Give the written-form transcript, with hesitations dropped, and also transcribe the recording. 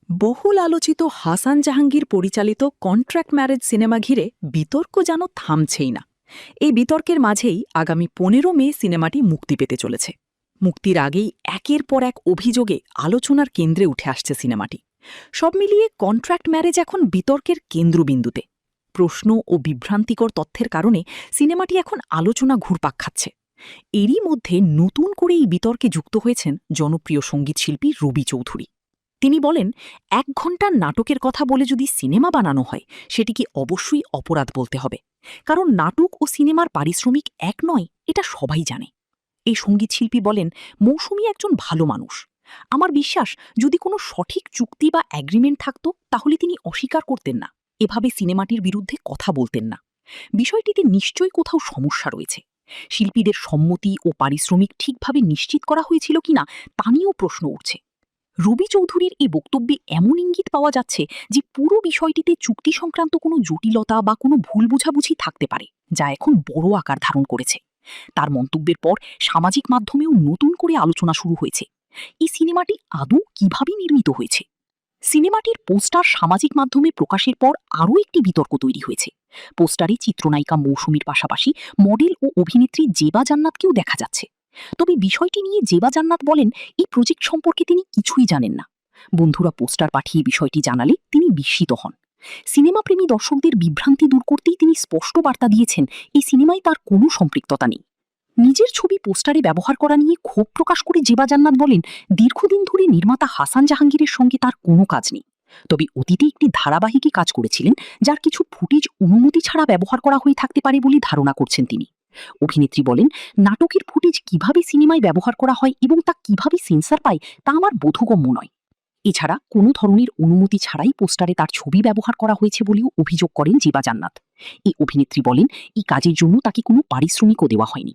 বহুল আলোচিত হাসান জাহাঙ্গীর পরিচালিত কন্ট্রাক্ট ম্যারেজ সিনেমা ঘিরে বিতর্ক যেন থামছেই না। এই বিতর্কের মাঝেই আগামী ১৫ মে সিনেমাটি মুক্তি পেতে চলেছে। মুক্তির আগেই একের পর এক অভিযোগে আলোচনার কেন্দ্রে উঠে আসছে সিনেমাটি। সব মিলিয়ে কন্ট্রাক্ট ম্যারেজ এখন বিতর্কের কেন্দ্রবিন্দুতে। প্রশ্ন ও বিভ্রান্তিকর তথ্যের কারণে সিনেমাটি এখন আলোচনা ঘুরপাক খাচ্ছে। এরই মধ্যে নতুন করে এই বিতর্কে যুক্ত হয়েছেন জনপ্রিয় সঙ্গীতশিল্পী রবি চৌধুরী। তিনি বলেন, ১ ঘণ্টার নাটকের কথা বলে যদি সিনেমা বানানো হয় সেটিকে অবশ্যই অপরাধ বলতে হবে, কারণ নাটক ও সিনেমার পারিশ্রমিক এক নয়, এটা সবাই জানে। এই সঙ্গীতশিল্পী বলেন, মৌসুমী একজন ভালো মানুষ। আমার বিশ্বাস, যদি কোনো সঠিক চুক্তি বা অ্যাগ্রিমেন্ট থাকত তাহলে তিনি অস্বীকার করতেন না, এভাবে সিনেমাটির বিরুদ্ধে কথা বলতেন না। বিষয়টিতে নিশ্চয়ই কোথাও সমস্যা রয়েছে। শিল্পীদের সম্মতি ও পারিশ্রমিক ঠিকভাবে নিশ্চিত করা হয়েছিল কিনা তা নিয়েও প্রশ্ন উঠছে। রবি চৌধুরীর এই বক্তব্যে এমন ইঙ্গিত পাওয়া যাচ্ছে যে পুরো বিষয়টিতে চুক্তি সংক্রান্ত কোনো জটিলতা বা কোনো ভুল বোঝাবুঝি থাকতে পারে, যা এখন বড় আকার ধারণ করেছে। তার মন্তব্যের পর সামাজিক মাধ্যমেও নতুন করে আলোচনা শুরু হয়েছে। এই সিনেমাটি আদৌ কিভাবে নির্মিত হয়েছে? সিনেমাটির পোস্টার সামাজিক মাধ্যমে প্রকাশের পর আরও একটি বিতর্ক তৈরি হয়েছে। পোস্টারে চিত্রনায়িকা মৌসুমীর পাশাপাশি মডেল ও অভিনেত্রী জেবা জান্নাতকেও দেখা যাচ্ছে। তবে বিষয়টি নিয়ে জেবা জান্নাত বলেন, এই প্রজেক্ট সম্পর্কে তিনি কিছুই জানেন না। বন্ধুরা পোস্টার পাঠিয়ে বিষয়টি জানালে তিনি বিস্মিত হন। সিনেমাপ্রেমী দর্শকদের বিভ্রান্তি দূর করতেই তিনি স্পষ্ট বার্তা দিয়েছেন, এই সিনেমায় তার কোনো সম্পৃক্ততা নেই। নিজের ছবি পোস্টারে ব্যবহার করা নিয়ে ক্ষোভ প্রকাশ করে জেবা জান্নাত বলেন, দীর্ঘদিন ধরে নির্মাতা হাসান জাহাঙ্গীরের সঙ্গে তার কোনো কাজ নেই। তবে অতীতে একটি ধারাবাহিকে কাজ করেছিলেন, যার কিছু ফুটেজ অনুমতি ছাড়া ব্যবহার করা হয়ে থাকতে পারে বলে ধারণা করছেন তিনি। অভিনেত্রী বলেন, নাটকের ফুটেজ কিভাবে সিনেমায় ব্যবহার করা হয় এবং তা কিভাবে সেন্সর পায় তা আমার বোধগম্য নয়। এছাড়া কোনো ধরনের অনুমতি ছাড়াই পোস্টারে তার ছবি ব্যবহার করা হয়েছে বলেও অভিযোগ করেন জেবা জান্নাত। এই অভিনেত্রী বলেন, এই কাজের জন্য তাকে কোনো পারিশ্রমিকও দেওয়া হয়নি।